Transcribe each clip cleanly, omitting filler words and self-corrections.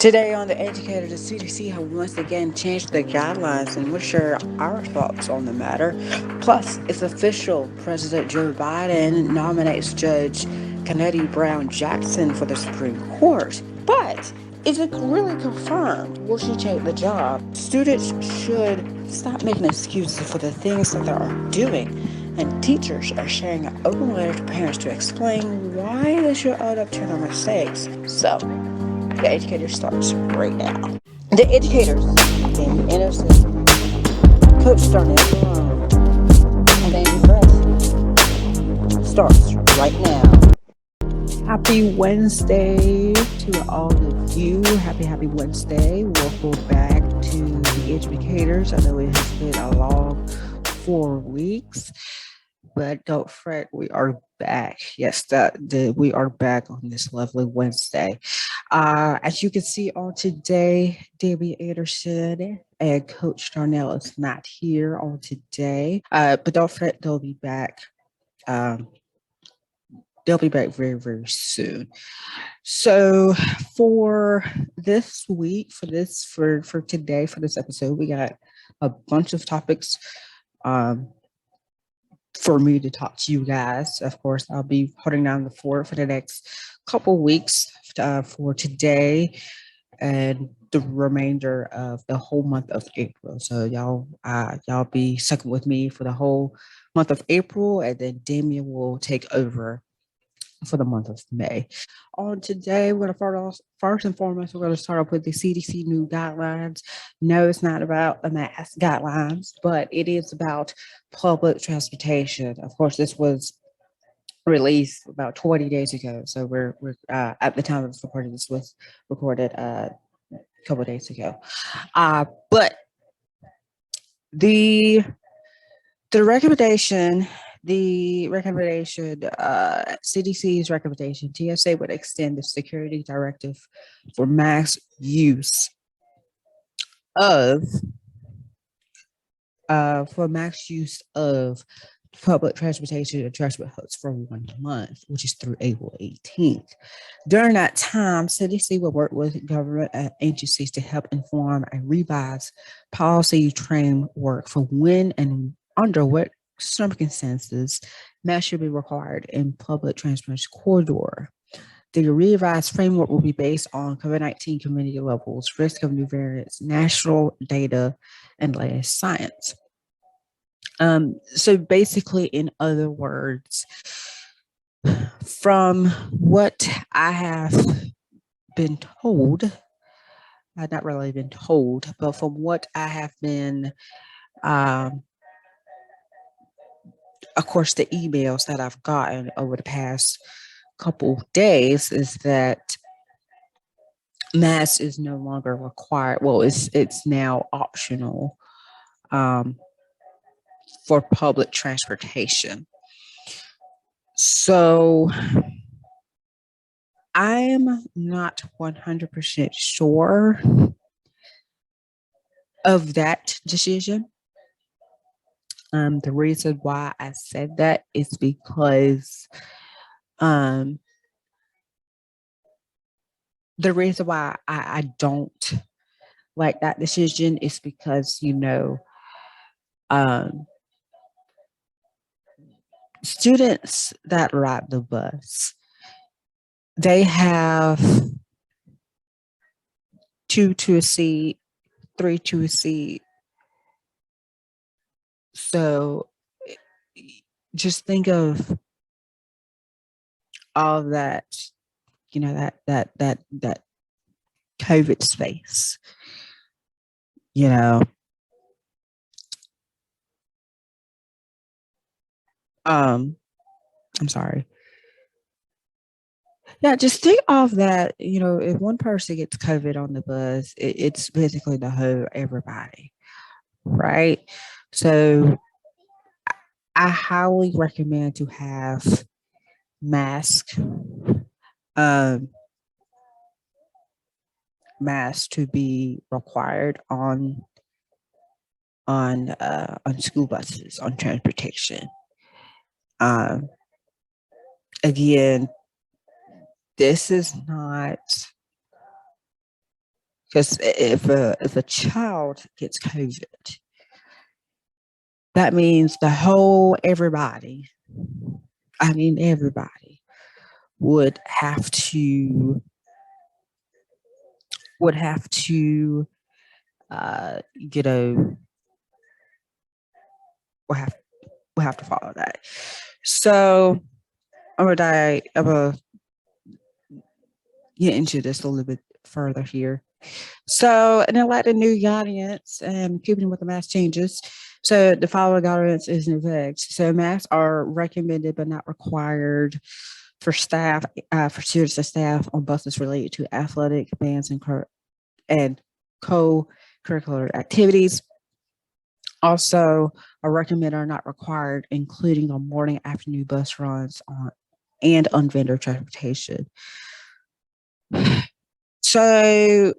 Today on The Educator, the CDC have once again changed the guidelines and we'll share our thoughts on the matter. Plus, it's official. President Joe Biden nominates Judge Ketanji Brown Jackson for the Supreme Court. But is it really confirmed? Will she take the job? Students should stop making excuses for the things that they are doing. And teachers are sharing an open letter to parents to explain why they should own up to their mistakes. So, the Educator starts right now. The Educators, Danny Anderson, Coach Darnell Jerome, and Andy Press starts right now. Happy Wednesday to all of you. Happy Wednesday. Welcome back to the Educators. I know it has been a long 4 weeks, but don't fret, we are back. Yes, we are back on this lovely Wednesday. As you can see on today, Debbie Anderson and Coach Darnell is not here on today, but don't fret, they'll be back. They'll be back very, very soon. So for this week, for today, for this episode, we got a bunch of topics for me to talk to you guys. Of course, I'll be holding down the fort for the next couple weeks for today and the remainder of the whole month of April. So y'all be stuck with me for the whole month of April, and then Damien will take over for the month of May. On today, we're going to first and foremost, we're going to start off with the CDC new guidelines. No, it's not about the mask guidelines, but it is about public transportation. Of course, this was released about 20 days ago. So we're at the time of this recording, this was recorded a couple of days ago. But the recommendation, CDC's recommendation, TSA would extend the security directive for mass use of public transportation and transport hubs for 1 month, which is through April 18th. During that time, CDC will work with government agencies to help inform and revise policy framework for when and under what circumstances masks should be required in public transportation corridor. The revised framework will be based on COVID-19 community levels, risk of new variants, national data, and latest science. So basically, in other words, from what I have been told, I've not really been told, but from what I have been, of course, the emails that I've gotten over the past couple days is that mask is no longer required. Well, it's now optional for public transportation. So I'm not 100% sure of that decision. The reason why I said that is because the reason why I don't like that decision is because, students that ride the bus, they have 2 to a seat, 3 to a seat. So just think of all that, that COVID space, I'm sorry. Yeah, just think of that, if one person gets COVID on the bus, it's basically the whole everybody, right? So I highly recommend to have masks to be required on school buses, on transportation. Again, this is not Because if a child gets COVID, that means everybody, I mean everybody, would have to get a will have to follow that. So I'm gonna get into this a little bit further here. So, and I'd the new guidance and keeping with the mask changes. So the following guidance is in effect. So masks are recommended but not required for staff, for students and staff on buses related to athletic bands and co-curricular activities. Also, are recommended or not required, including on morning, afternoon bus runs on vendor transportation. So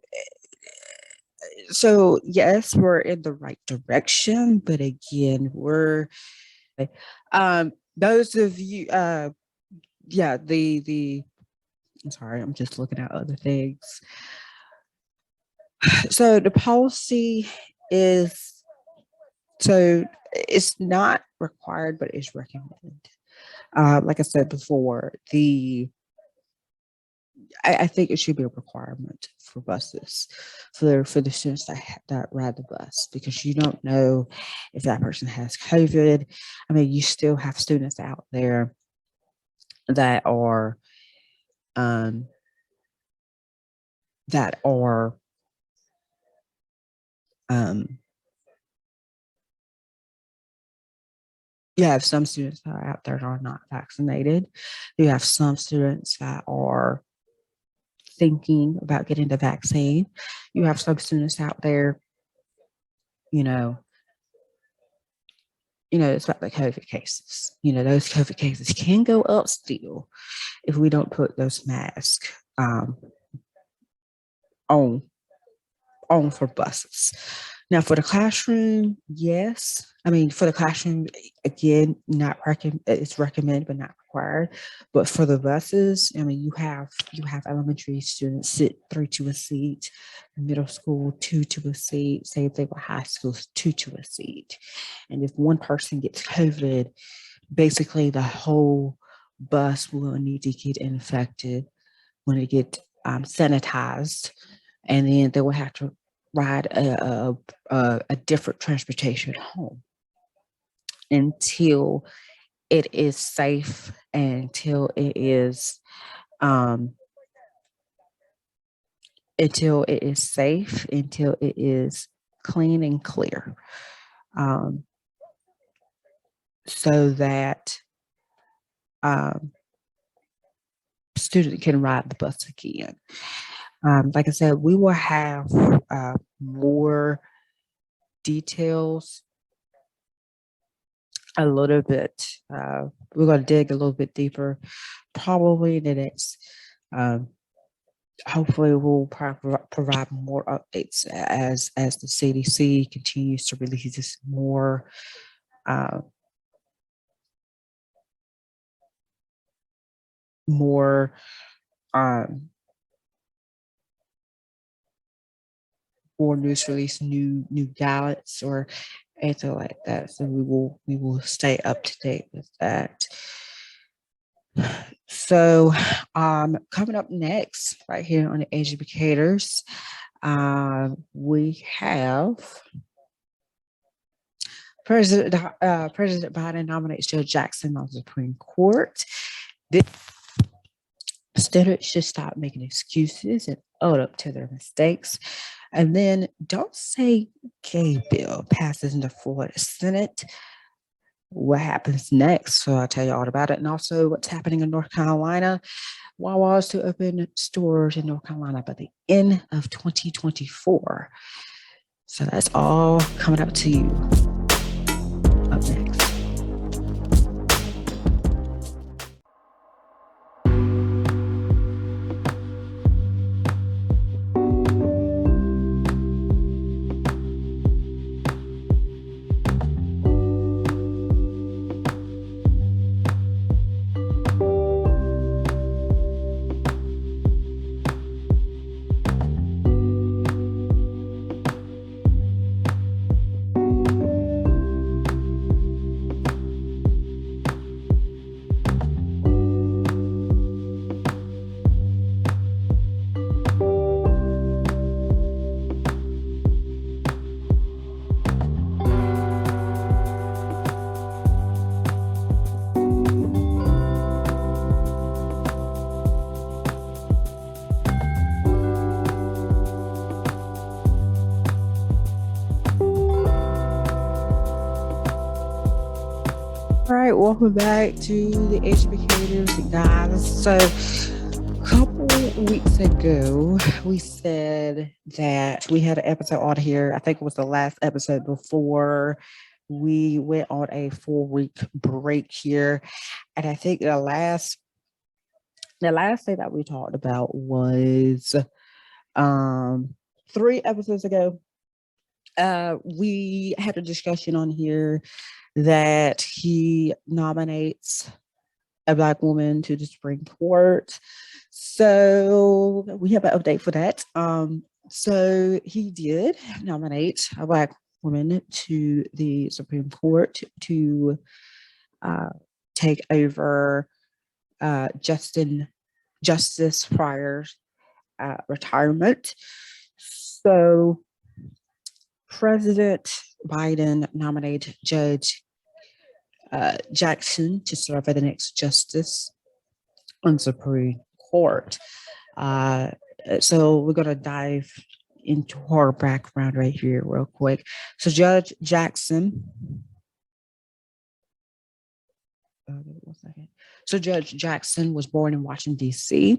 yes, we're in the right direction, but again, those of you I'm sorry, I'm just looking at other things. So the policy is, so it's not required, but it's recommended. Like I said before, I think it should be a requirement for buses, for the students that ride the bus, because you don't know if that person has COVID. I mean, you still have students out there that are that are you have some students that are out there that are not vaccinated. You have some students that are thinking about getting the vaccine. You have some students out there, it's about the COVID cases. Those COVID cases can go up still if we don't put those masks on for buses. Now, for the classroom, yes. I mean, for the classroom, again, it's recommended but not required. But for the buses, I mean, you have elementary students sit 3 to a seat, middle school 2 to a seat, same thing with high school 2 to a seat. And if one person gets COVID, basically the whole bus will need to get infected when it gets sanitized, and then they will have to ride a different transportation home until it is safe, until it is clean and clear, so that student can ride the bus again. Like I said, we will have more details a little bit. We're going to dig a little bit deeper, probably in the next. Hopefully, we'll provide more updates as the CDC continues to release more. More news release, new guidance or anything like that. So we will stay up to date with that. So coming up next, right here on the Educators, we have President Biden nominates Judge Jackson on the Supreme Court. Students should stop making excuses and own up to their mistakes. And then don't say gay bill passes in the Florida Senate. What happens next? So I'll tell you all about it. And also what's happening in North Carolina. Wawa is to open stores in North Carolina by the end of 2024. So that's all coming up to you. Up next. welcome back to the Educators, guys. So, a couple weeks ago, we said that we had an episode on here. I think it was the last episode before we went on a 4-week break here. And I think the last thing that we talked about was 3 episodes ago. We had a discussion on here that he nominates a Black woman to the Supreme Court. So we have an update for that. So he did nominate a Black woman to the Supreme Court to take over Justice Pryor's retirement. So President Biden nominated Judge Jackson to serve as the next justice on the Supreme Court. So we're going to dive into her background right here real quick. So Judge Jackson. Judge Jackson was born in Washington, D.C.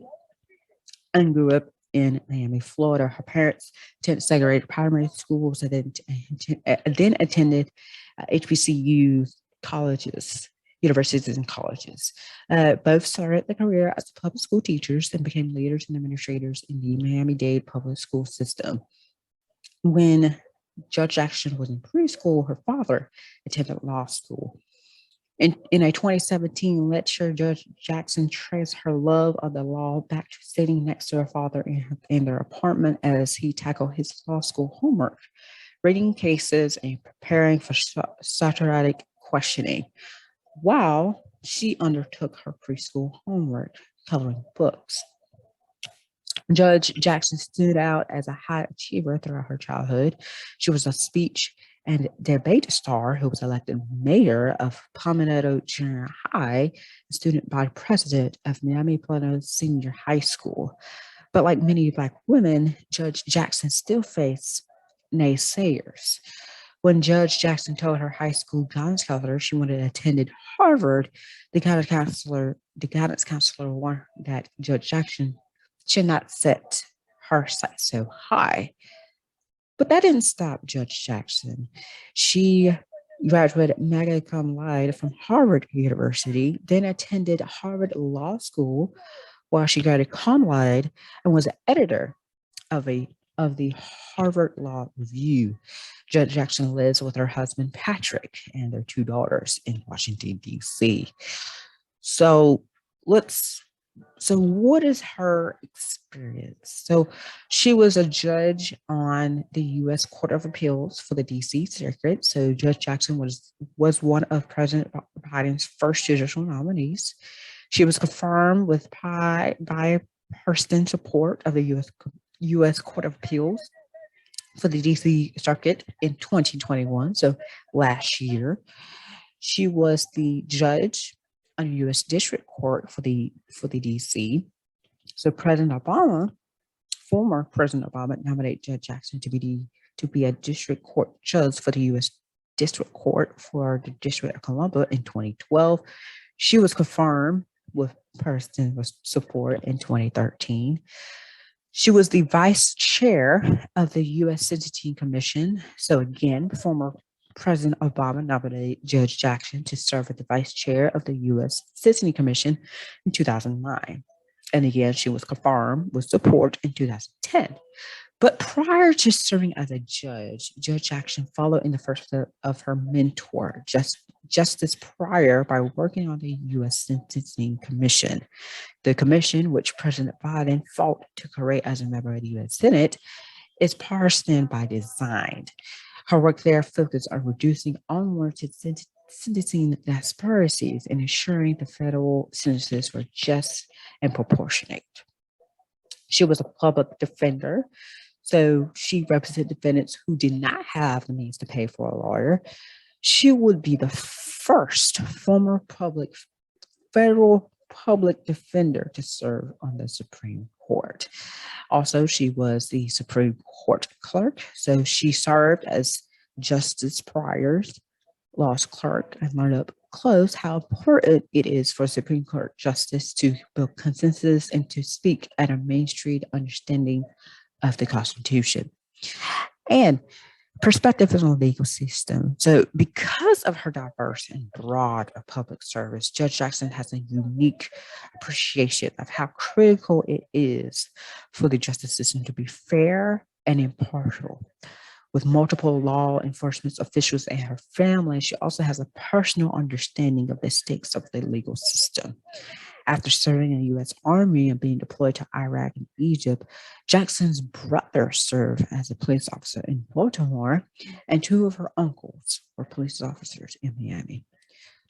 and grew up in Miami, Florida. Her parents attended segregated primary schools and then attended HBCU colleges, universities and colleges. Both started their career as public school teachers and became leaders and administrators in the Miami-Dade public school system. When Judge Jackson was in preschool, her father attended law school. In a 2017 lecture, Judge Jackson traced her love of the law back to sitting next to her father in their apartment as he tackled his law school homework, reading cases and preparing for satiric questioning, while she undertook her preschool homework, coloring books. Judge Jackson stood out as a high achiever throughout her childhood. She was a speech and debate star who was elected mayor of Palmetto Junior High, student body president of Miami Plano Senior High School. But like many Black women, Judge Jackson still faced naysayers. When Judge Jackson told her high school guidance counselor she wanted to attend Harvard, the guidance counselor warned that Judge Jackson should not set her sights so high. But that didn't stop Judge Jackson. She graduated magna cum laude from Harvard University, then attended Harvard Law School while she graduated cum laude and was an editor of the Harvard Law Review. Judge Jackson lives with her husband, Patrick, and their 2 daughters in Washington, D.C. So what is her experience? So she was a judge on the U.S. Court of Appeals for the D.C. Circuit. So Judge Jackson was one of President Biden's first judicial nominees. She was confirmed with bipartisan support of the U.S. Court of Appeals for the D.C. Circuit in 2021, so last year. She was the judge on the U.S. District Court for the D.C. So former President Obama, nominated Judge Jackson to be a district court judge for the U.S. District Court for the District of Columbia in 2012. She was confirmed with personal support in 2013. She was the vice chair of the U.S. Sentencing Commission. So again, former President Obama nominated Judge Jackson to serve as the vice chair of the U.S. Sentencing Commission in 2009. And again, she was confirmed with support in 2010. But prior to serving as a judge, Judge Jackson followed in the footsteps of her mentor, Justice Pryor, by working on the U.S. Sentencing Commission. The commission, which President Biden fought to create as a member of the U.S. Senate, is partisan by design. Her work there focused on reducing unwarranted sentencing disparities and ensuring the federal sentences were just and proportionate. She was a public defender, so she represented defendants who did not have the means to pay for a lawyer. She would be the first former federal public defender to serve on the Supreme Court. Also, she was the Supreme Court clerk, so she served as Justice Pryor's law clerk and learned up close how important it is for Supreme Court justice to build consensus and to speak at a mainstream understanding of the Constitution and perspective on the legal system. So, because of her diverse and broad public service, Judge Jackson has a unique appreciation of how critical it is for the justice system to be fair and impartial. With multiple law enforcement officials and her family, she also has a personal understanding of the stakes of the legal system. After serving in the U.S. Army and being deployed to Iraq and Egypt, Jackson's brother served as a police officer in Baltimore, and two of her uncles were police officers in Miami.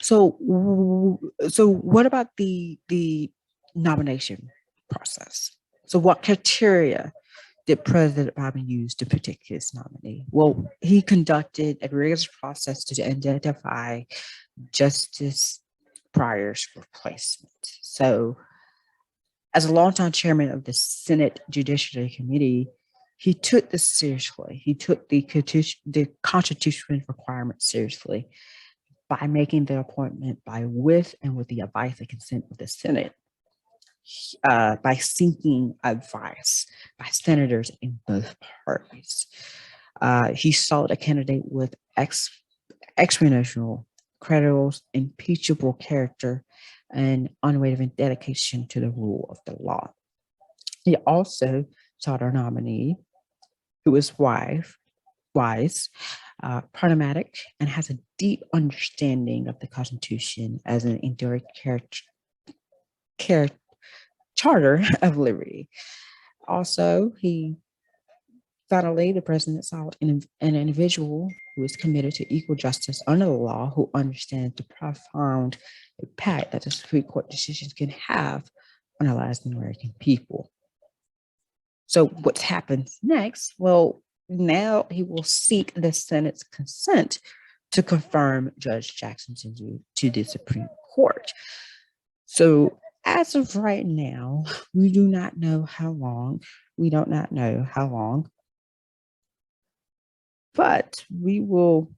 So what about the nomination process? So, what criteria did President Biden use to pick his nominee? Well, he conducted a rigorous process to identify Justice Breyer's replacement. So, as a longtime chairman of the Senate Judiciary Committee, he took this seriously. He took the constitutional requirement seriously by making the appointment with and with the advice and consent of the Senate, by seeking advice by senators in both parties. He sought a candidate with exponential, credible, impeachable character and unwavering dedication to the rule of the law. He also sought a nominee who was wise, pragmatic, and has a deep understanding of the Constitution as an enduring charter of liberty. Also, the president sought an individual who is committed to equal justice under the law, who understands the profound impact that the Supreme Court decisions can have on the lives of the American people. So what happens next? Well, now he will seek the Senate's consent to confirm Judge Jackson to the Supreme Court. So as of right now, we do not know how long. We do not know how long. But we will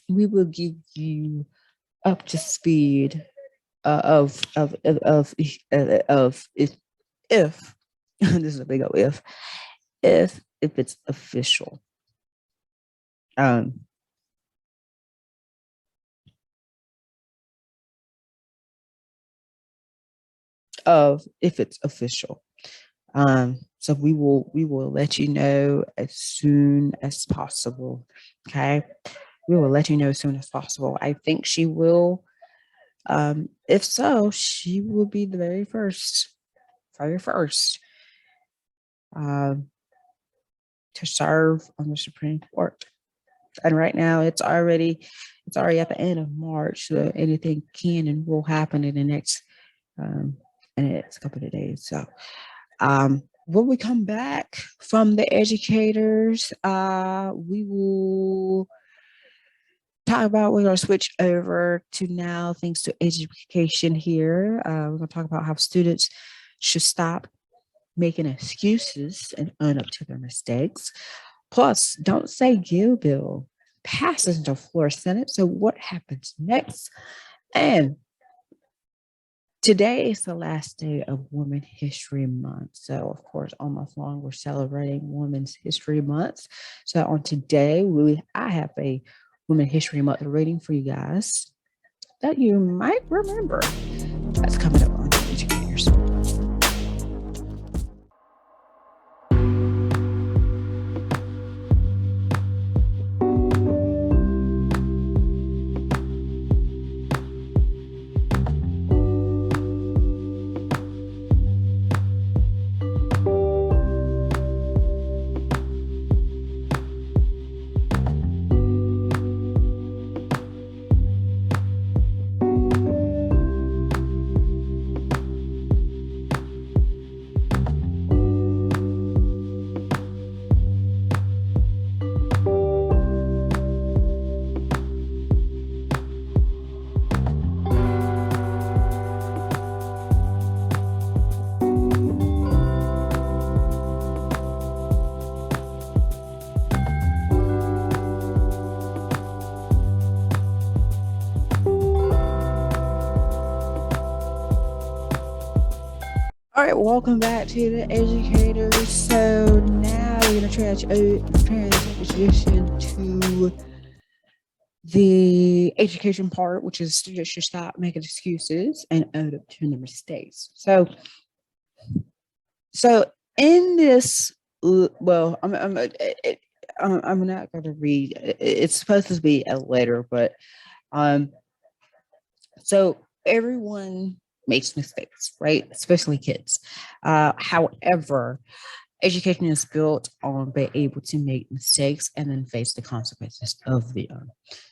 give you up to speed of if this is a big old if it's official. If it's official. So we will let you know as soon as possible. Okay. We will let you know as soon as possible. I think she will. If so, she will be the very first to serve on the Supreme Court. And right now it's already at the end of March. So anything can and will happen in the next couple of days. So when we come back from the educators, we will talk about, we're going to switch over to now, thanks to education here. We're going to talk about how students should stop making excuses and own up to their mistakes. Plus, Don't Say Gay bill passes the floor Senate. So what happens next? And today is the last day of Women's History Month. So, of course, all month long, we're celebrating Women's History Month. So on today, I have a Women's History Month reading for you guys that you might remember. That's coming up on Educators. All right, welcome back to the educators. So now we're going to transition to the education part, which is students should stop making excuses and own up to their mistakes. So in this, well, I'm not going to read. It's supposed to be a letter, but so everyone makes mistakes, right? Especially kids. However, education is built on being able to make mistakes and then face the consequences of them.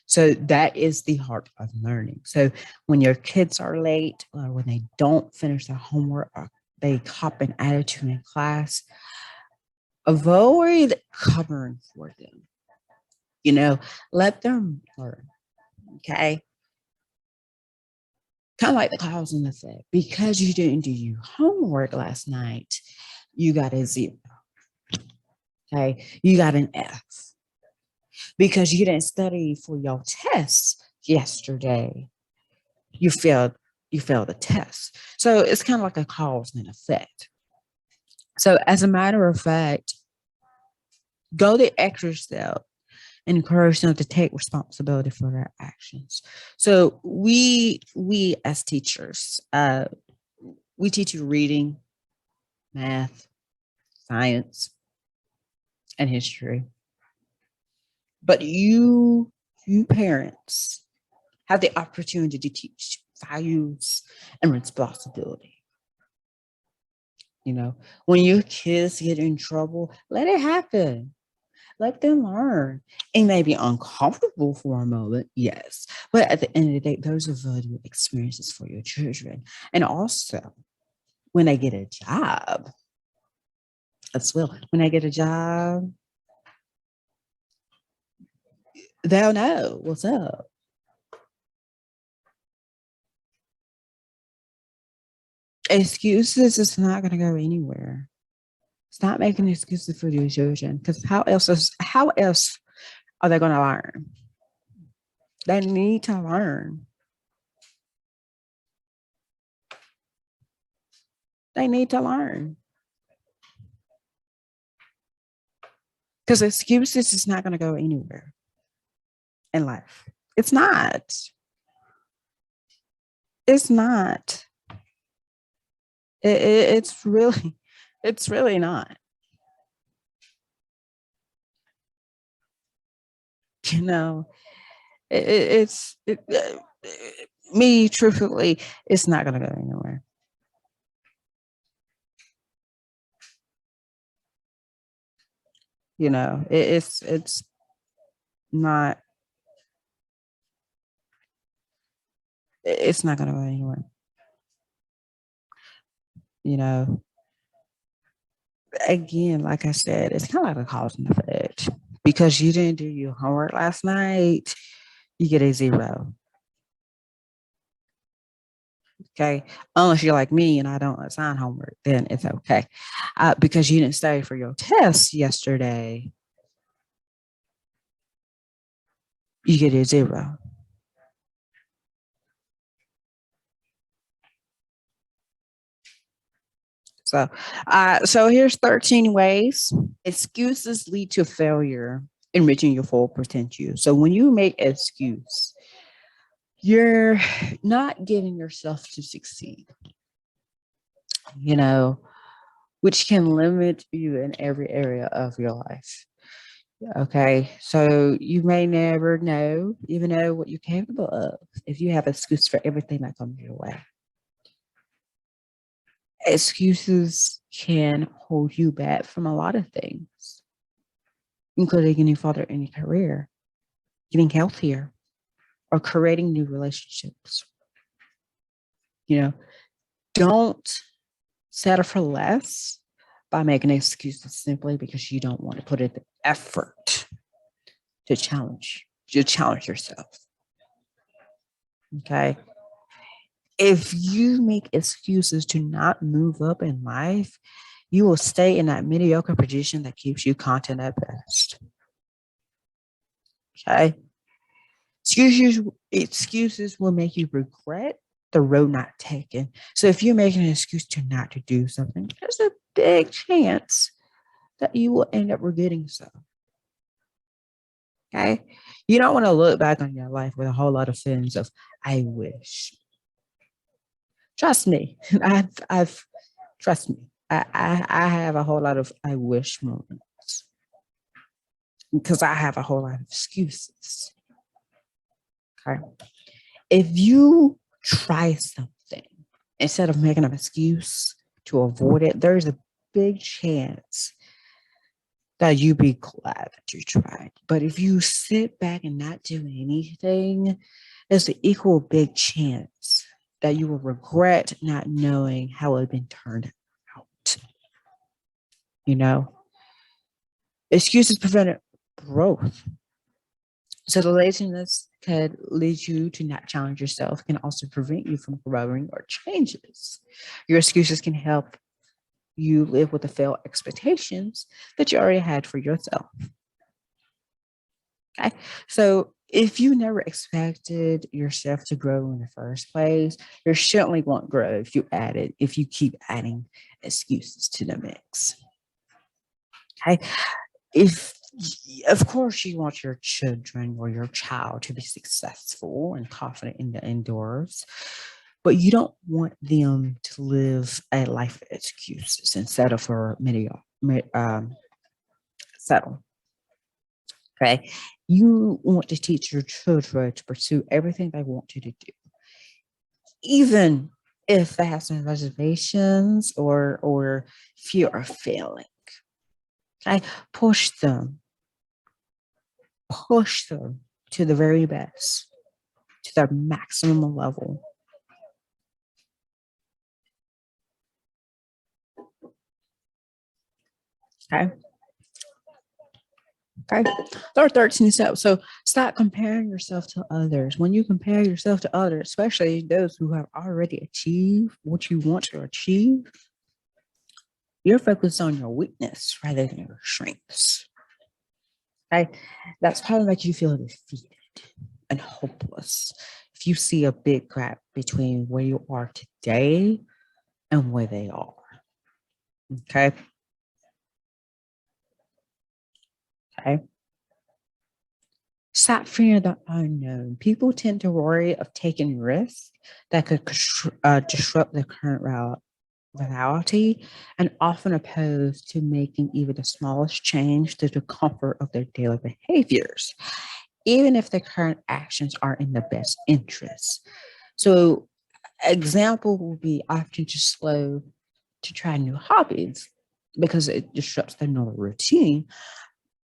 So that is the heart of learning. So when your kids are late or when they don't finish their homework or they cop an attitude in class, avoid covering for them. Let them learn. Okay. Kind of like the cause and effect. Because you didn't do your homework last night, you got a 0. Okay, you got an F. Because you didn't study for your test yesterday, you failed the test. So it's kind of like a cause and effect. So as a matter of fact, go the extra step and encourage them to take responsibility for their actions. So we as teachers, we teach you reading, math, science, and history. But you parents have the opportunity to teach values and responsibility. When your kids get in trouble, let it happen. Let them learn. It may be uncomfortable for a moment, yes. But at the end of the day, those are valuable experiences for your children. And also, when they get a job as well, when they get a job, they'll know what's up. Excuses is not going to go anywhere. Stop making excuses for your children, because how else are they going to learn? They need to learn. They need to learn. Because excuses is not going to go anywhere in life. It's not. It's not. It's really not. Me, truthfully, it's not going to go anywhere. It's not. It's not going to go anywhere. Again, like I said, it's kind of like a cause and effect. Because you didn't do your homework last night, you get a 0. Okay, unless you're like me and I don't assign homework, then it's okay. Because you didn't study for your test yesterday, you get a 0. So here's 13 ways excuses lead to failure in reaching your full potential. So when you make an excuse, you're not getting yourself to succeed, which can limit you in every area of your life. Okay, so you may never even know what you're capable of if you have excuse for everything that comes your way. Excuses can hold you back from a lot of things, including getting further in your career, getting healthier, or creating new relationships. Don't settle for less by making excuses simply because you don't want to put in the effort to challenge yourself. Okay. If you make excuses to not move up in life, you will stay in that mediocre position that keeps you content at best. Okay. Excuses will make you regret the road not taken. So if you're making an excuse to not to do something, there's a big chance that you will end up regretting so. Okay. You don't want to look back on your life with a whole lot of feelings of I wish. Trust me. I've trust me. I have a whole lot of I wish moments because I have a whole lot of excuses. Okay. If you try something instead of making an excuse to avoid it, there's a big chance that you be glad that you tried. But if you sit back and not do anything, there's an equal big chance that you will regret not knowing how it had been turned out. You know, excuses prevent growth. So the laziness could lead you to not challenge yourself, can also prevent you from growing or changes. Your excuses can help you live with the failed expectations that you already had for yourself. Okay. So if you never expected yourself to grow in the first place, you certainly won't grow if you keep adding excuses to the mix. Okay. If of course you want your children or your child to be successful and confident in the indoors, but you don't want them to live a life of excuses and settle for settle. Okay. You want to teach your children to pursue everything they want you to do, even if they have some reservations or fear of failing. Okay. Push them to the very best, to their maximum level. Okay. Okay. There are 13 steps. So stop comparing yourself to others. When you compare yourself to others, especially those who have already achieved what you want to achieve, you're focused on your weakness rather than your strengths. Okay. That's probably make you feel defeated and hopeless if you see a big gap between where you are today and where they are. Okay. Okay. Stop fearing the unknown. People tend to worry of taking risks that could disrupt the current reality and often opposed to making even the smallest change to the comfort of their daily behaviors, even if their current actions are in the best interest. So, example will be often too slow to try new hobbies because it disrupts their normal routine,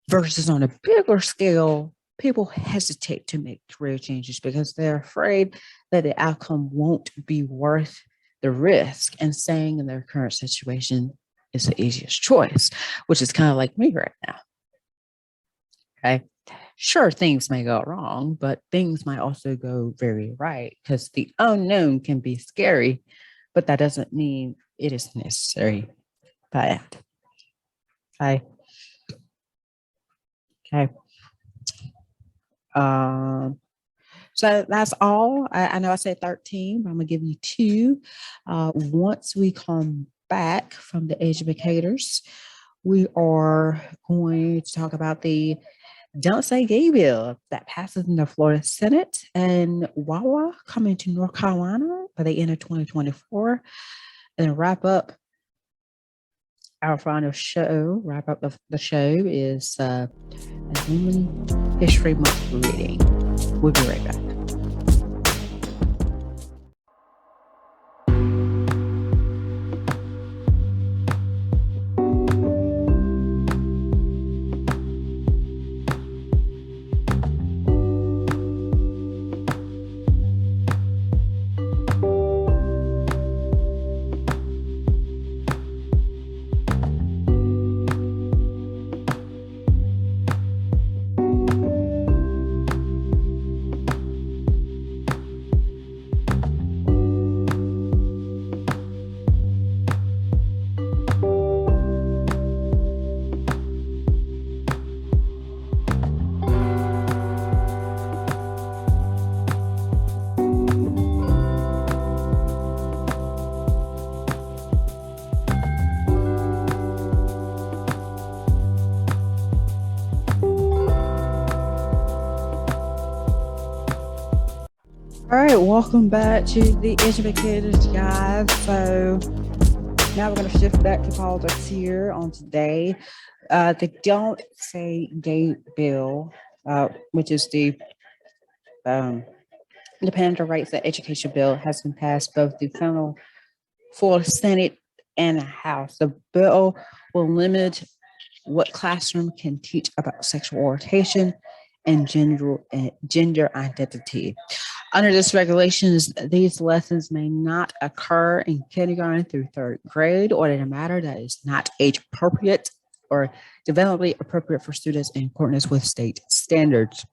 versus on a bigger scale, people hesitate to make career changes because they're afraid that the outcome won't be worth the risk, and staying in their current situation is the easiest choice, which is kind of like me right now. Okay. Sure, things may go wrong, but things might also go very right because the unknown can be scary, but that doesn't mean it is necessary bad. Okay. Okay. So that's all. I know I said 13, but I'm gonna give you two. Once we come back from the educators, we are going to talk about the Don't Say Gay bill that passes in the Florida Senate and Wawa coming to North Carolina by the end of 2024, and then our final show. Wrap up the show is a Human History Month reading. We'll be right back. All right, welcome back to the Educators Guide. So now we're going to shift back to politics here on today. The Don't Say Gay bill, which is the Independent Rights and Education bill, has been passed both the federal for Senate and the House. The bill will limit what classroom can teach about sexual orientation and gender identity. Under this regulations, these lessons may not occur in kindergarten through third grade or in a matter that is not age appropriate or developmentally appropriate for students in accordance with state standards.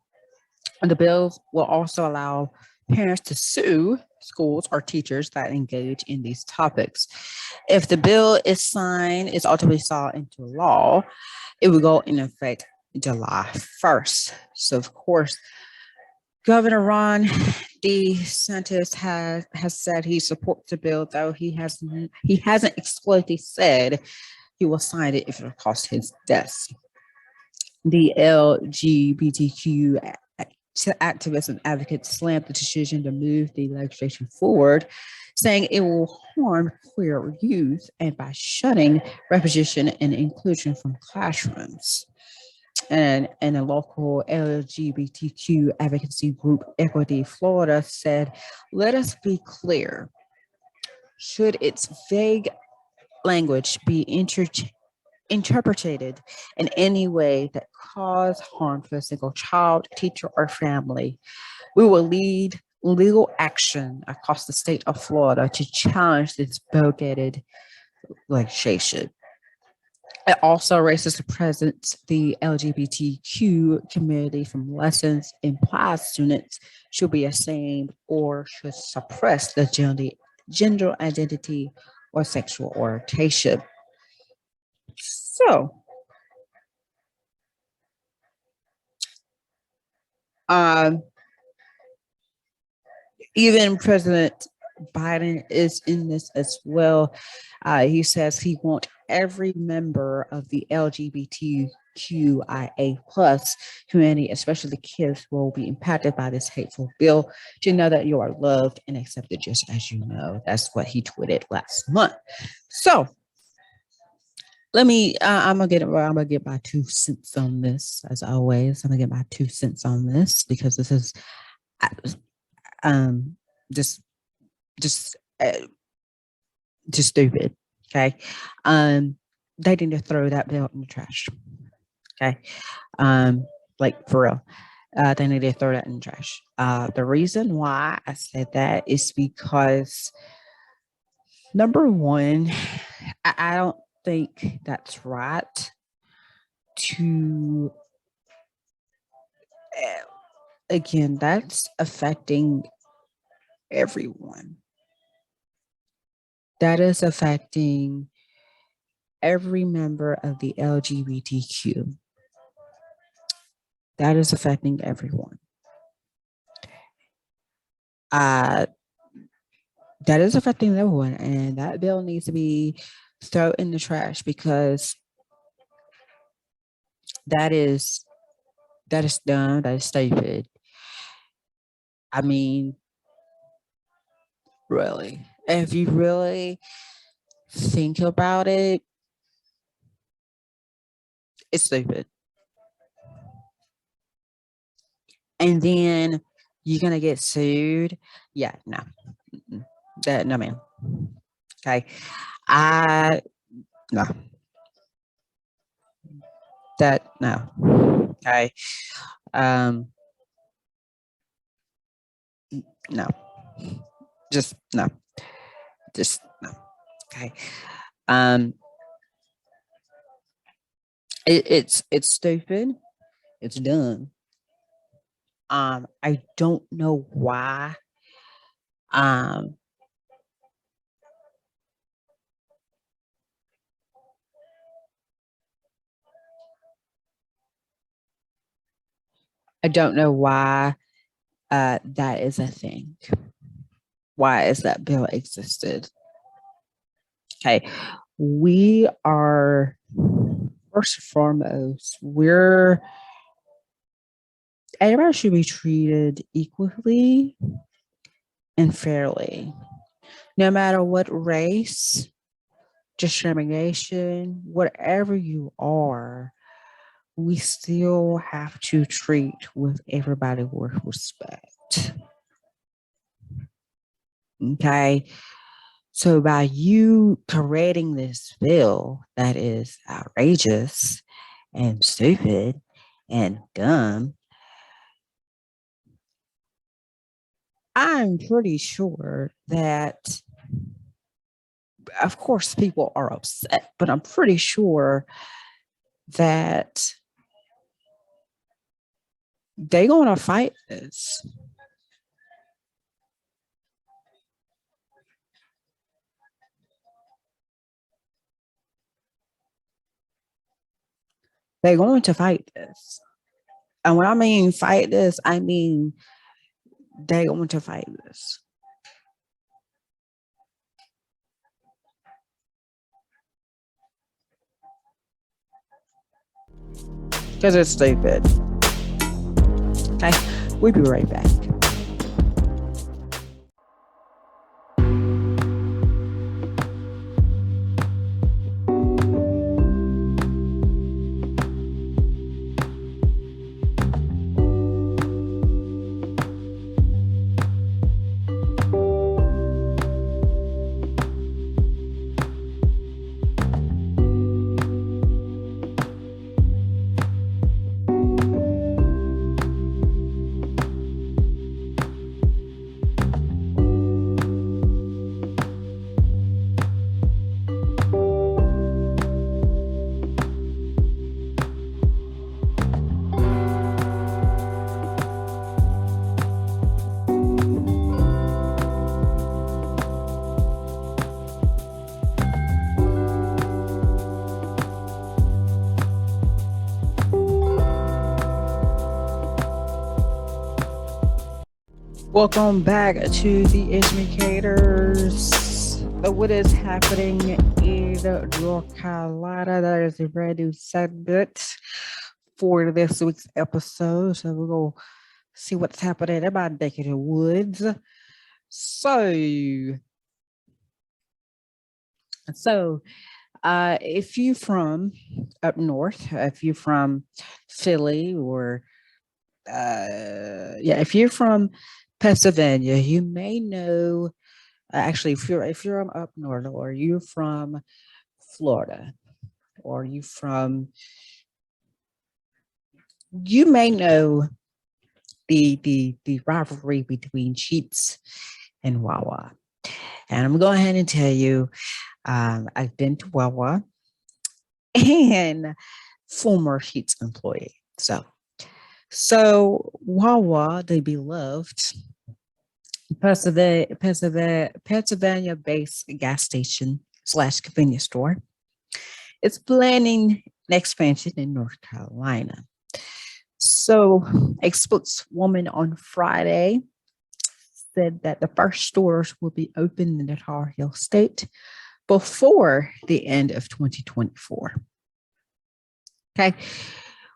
And the bill will also allow parents to sue schools or teachers that engage in these topics. If the bill is ultimately signed into law, it will go in effect July 1st. So, of course, Governor Ron DeSantis has said he supports the bill, though he hasn't explicitly said he will sign it if it costs his desk. The LGBTQ activists and advocates slammed the decision to move the legislation forward, saying it will harm queer youth and by shutting representation and inclusion from classrooms. And a local LGBTQ advocacy group, Equity Florida, said, "Let us be clear. Should its vague language be interpreted in any way that cause harm to a single child, teacher, or family, we will lead legal action across the state of Florida to challenge this bogus legislation." It also raises the LGBTQ community from lessons implied students should be ashamed or should suppress the gender identity or sexual orientation. So, even President Biden is in this as well. He says he wants every member of the LGBTQIA plus community, especially the kids who will be impacted by this hateful bill, to know that you are loved and accepted just as you know. That's what he tweeted last month. So let me. I'm gonna get my 2 cents on this, as always. I'm gonna get my 2 cents on this because this is just just stupid. Okay. They need to throw that bill in the trash. Okay. Like for real. They need to throw that in the trash. The reason why I said that is because number one, I don't think that's right to again, that's affecting everyone. That is affecting every member of the LGBTQ. That is affecting everyone. That is affecting everyone, and that bill needs to be thrown in the trash because that is dumb. That is stupid. I mean, really, if you really think about it, it's stupid. And then you're gonna get sued. Yeah, no, no, man. Okay, no, no. Okay, no, just no, just no. Okay, it's stupid. It's dumb. I don't know why. I don't know why that is a thing. Why is that bill existed? Okay, we are first and foremost, everybody should be treated equally and fairly. No matter what race, discrimination, whatever you are, we still have to treat with everybody with respect. Okay. So by you creating this bill that is outrageous and stupid and dumb, I'm pretty sure that, of course, people are upset, but I'm pretty sure that they're going to fight this. They're going to fight this. And when I mean fight this, I mean they're going to fight this. Because it's stupid. Okay, we'll be right back. Welcome back to the educators. What is happening in North Carolina? That is a brand new segment for this week's episode. So we're going to see what's happening in my neck of the woods. So if you're from up north, if you're from Philly or if you're from Pennsylvania, you may know. Actually, if you're up north, or you're from Florida, or you may know the rivalry between Sheetz and Wawa. And I'm going ahead and tell you, I've been to Wawa and former Sheetz employee. So Wawa, the beloved Pennsylvania-based gas station / convenience store, it's planning an expansion in North Carolina. So a spokeswoman on Friday said that the first stores will be open in the Tar Heel state before the end of 2024. Okay.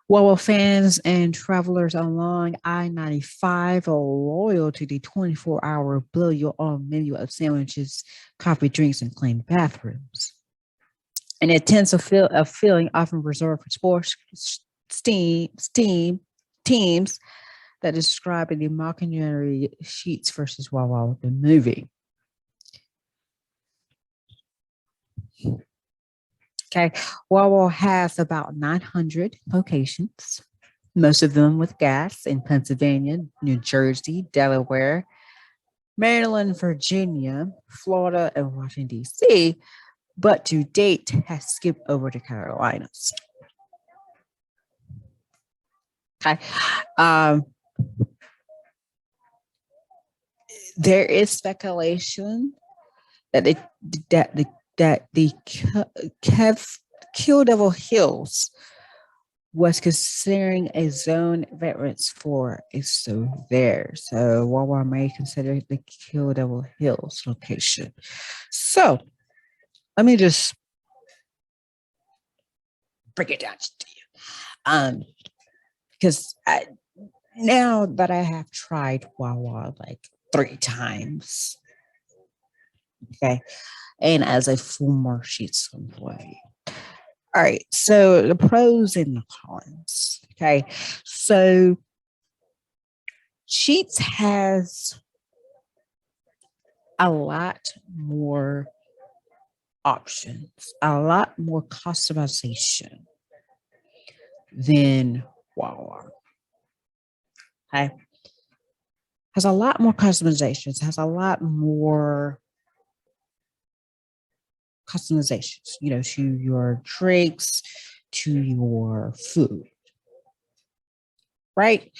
Wawa fans and travelers along I-95 are loyal to the 24-hour blow-your-own menu of sandwiches, coffee, drinks, and clean bathrooms. An intense feeling often reserved for sports teams that is described in the mockumentary Sheetz versus Wawa, the movie. Okay, Wawa has about 900 locations, most of them with gas in Pennsylvania, New Jersey, Delaware, Maryland, Virginia, Florida, and Washington, D.C., but to date has skipped over to Carolinas. Okay. There is speculation that the Kill Devil Hills was considering a zone variance for a store there. So Wawa may consider the Kill Devil Hills location. So let me just break it down to you. Because now that I have tried Wawa like 3 times. Okay. And as a former Sheets employee. All right. So the pros and the cons. Okay. So Sheets has a lot more options, a lot more customization than Wawa. Okay. Has a lot more customizations, has a lot more customizations, to your drinks, to your food, right?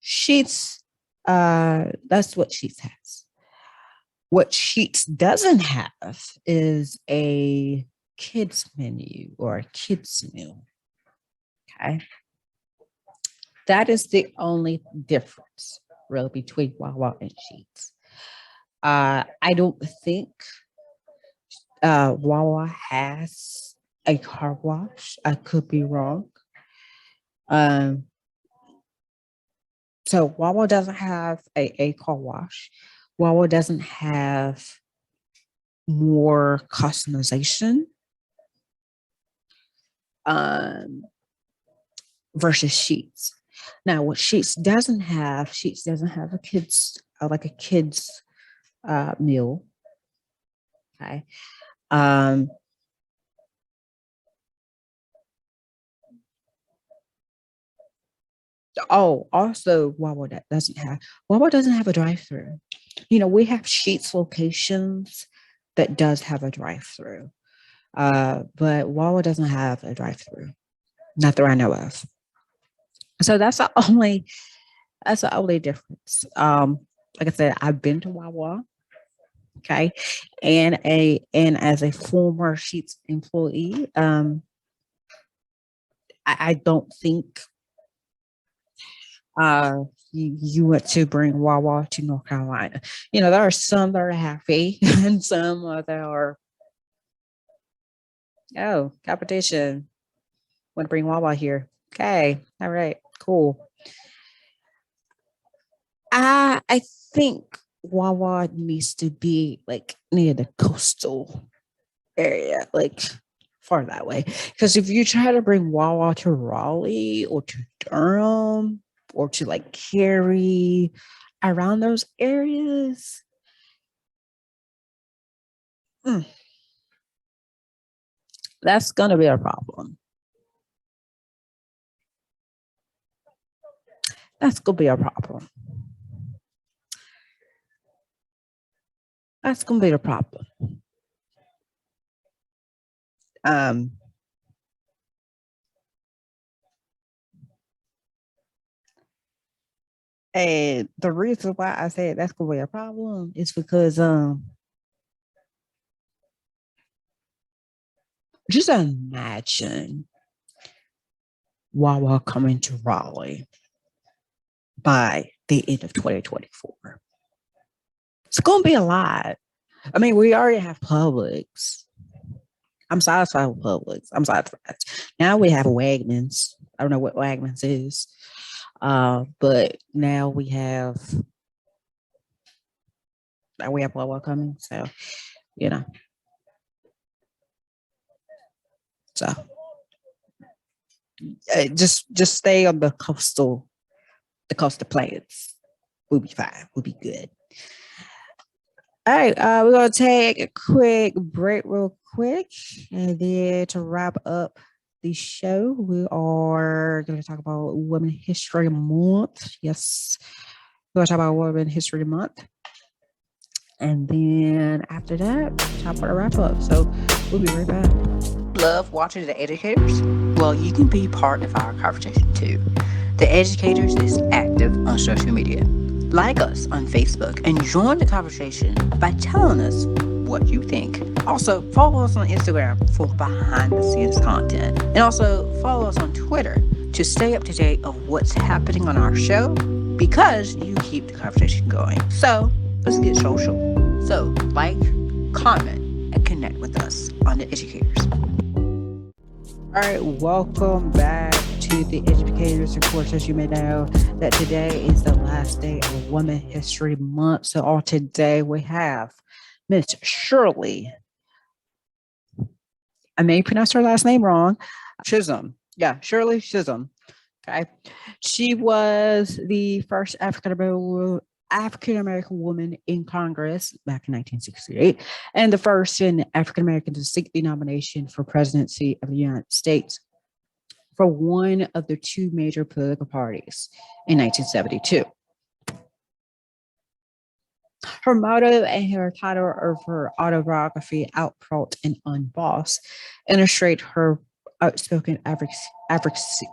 Sheets, that's what Sheets has. What Sheets doesn't have is a kids menu or a kids meal. Okay. That is the only difference really between Wawa and Sheets. I don't think Wawa has a car wash. I could be wrong. Um, so Wawa doesn't have a car wash. Wawa doesn't have more customization versus Sheets. Now, what Sheets doesn't have a kids like a kids meal. Okay. Also Wawa doesn't have a drive-through. We have Sheets locations that does have a drive-through. But Wawa doesn't have a drive-through. Not that I know of. So that's the only difference. Like I said, I've been to Wawa. Okay. And as a former Sheets employee, I don't think you want to bring Wawa to North Carolina. There are some that are happy and some that are, competition. Want to bring Wawa here. Okay. All right. Cool. I think Wawa needs to be like near the coastal area, like far that way. Because if you try to bring Wawa to Raleigh or to Durham or to like Cary, around those areas, that's gonna be a problem. That's gonna be a problem. That's gonna be the problem. And the reason why I said that's gonna be a problem is because just imagine Wawa coming to Raleigh by the end of 2024. It's gonna be a lot. I mean, we already have Publix. I'm satisfied with Publix. I'm satisfied. Now we have Wegmans. I don't know what Wegmans is. But now we have Wawa coming. So, so just stay on the coastal plains. We'll be fine. We'll be good. All right, we're gonna take a quick break real quick, and then to wrap up the show, we are going to talk about Women's History Month. Yes, we're going to talk about Women's History Month. And then after that, time for the wrap up. So we'll be right back. Love watching The Educators? Well, you can be part of our conversation too. The Educators is active on social media. Like us on Facebook and join the conversation by telling us what you think. Also, follow us on Instagram for behind the scenes content. And also follow us on Twitter to stay up to date of what's happening on our show, because you keep the conversation going. So let's get social. So like, comment, and connect with us on The Educators. All right, welcome back to to the educators. Of course, as you may know, that today is the last day of Women History Month. So on today we have Miss Shirley. I may pronounce her last name wrong. Chisholm. Yeah, Shirley Chisholm. Okay. She was the first African American woman in Congress back in 1968, and the first African American to seek the nomination for presidency of the United States for one of the two major political parties in 1972. Her motto and her title of her autobiography, Outbrought and Unbossed, illustrate her outspoken advocacy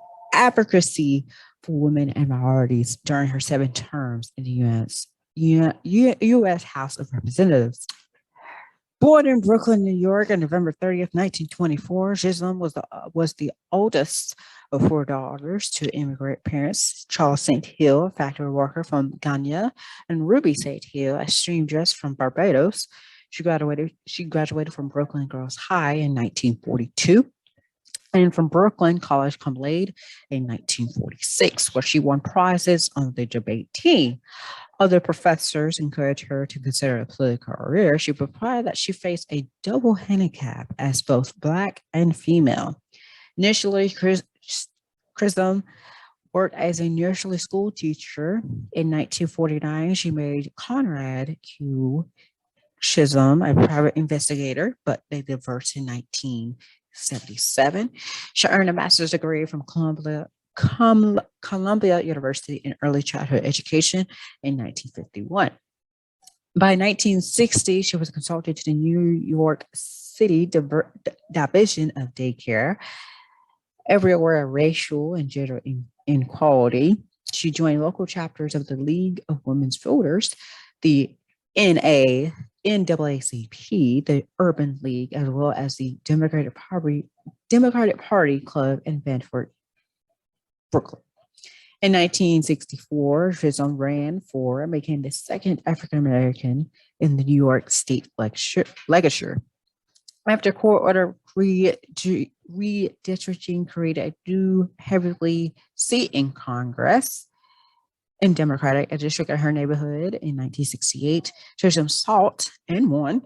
for women and minorities during her 7 terms in the U.S. House of Representatives. Born in Brooklyn, New York on November 30th, 1924, Chisholm was the oldest of 4 daughters to immigrant parents, Charles St. Hill, a factory worker from Ghana, and Ruby St. Hill, a seamstress from Barbados. She graduated from Brooklyn Girls High in 1942 and from Brooklyn College Cum Laude in 1946, where she won prizes on the debate team. Other professors encouraged her to consider a political career. She replied that she faced a double handicap as both Black and female. Initially, Chisholm worked as a nursery school teacher. In 1949, she married Conrad Q. Chisholm, a private investigator, but they divorced in 1977. She earned a master's degree from Columbia University in early childhood education in 1951. By 1960, she was consulted to the New York City Division of Daycare. Everywhere racial and gender inequality. She joined local chapters of the League of Women's Voters, the NAACP, the Urban League, as well as the Democratic Party Club in Bedford, Brooklyn. In 1964, Chisholm ran for and became the second African American in the New York State Legislature. After court order redistricting created a new heavily seat in Congress in Democratic district in her neighborhood in 1968, Chisholm sought and won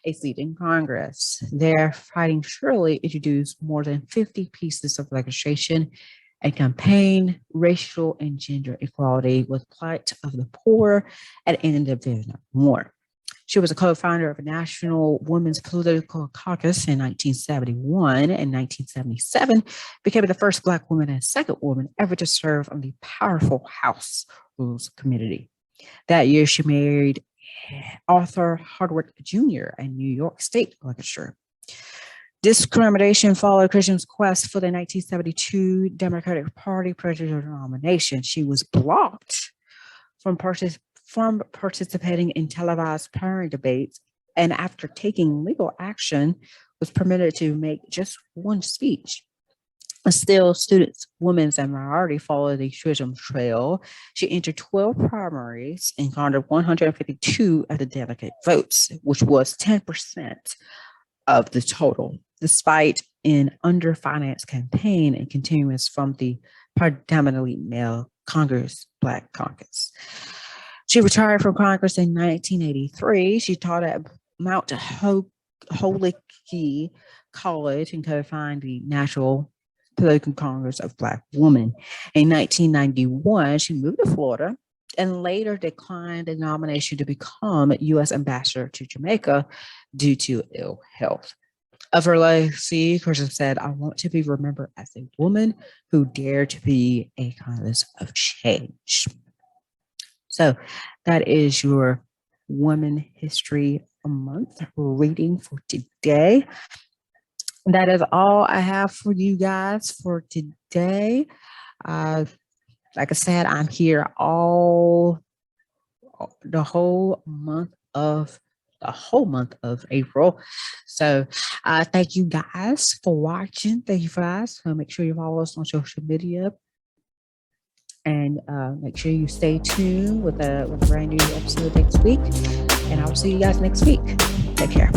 a seat in Congress. Their Fighting Shirley introduced more than 50 pieces of legislation and campaign racial and gender equality with plight of the poor and ending the Vietnam War. She was a co-founder of a National Women's Political Caucus in 1971 and 1977, became the first Black woman and second woman ever to serve on the powerful House Rules Committee. That year, she married Arthur Hardwick Jr., a New York State legislator. Discrimination followed Chisholm's quest for the 1972 Democratic Party presidential nomination. She was blocked from participating in televised primary debates, and after taking legal action, was permitted to make just one speech. Still, students, women, and minority followed the Chisholm trail. She entered 12 primaries and garnered 152 of the delegate votes, which was 10% of the total, despite an underfinanced campaign and continuance from the predominantly male Black Congress. She retired from Congress in 1983. She taught at Mount Holyoke College and co-founded the National Political Congress of Black Women. In 1991, she moved to Florida and later declined the nomination to become U.S. ambassador to Jamaica due to ill health. Of her legacy, Chisholm said, "I want to be remembered as a woman who dared to be a catalyst of change." So that is your Women History Month reading for today. That is all I have for you guys for today. Like I said, I'm here the whole month of April. So thank you guys for watching. Thank you guys. So make sure you follow us on social media. And make sure you stay tuned with a brand new episode next week. And I'll see you guys next week. Take care.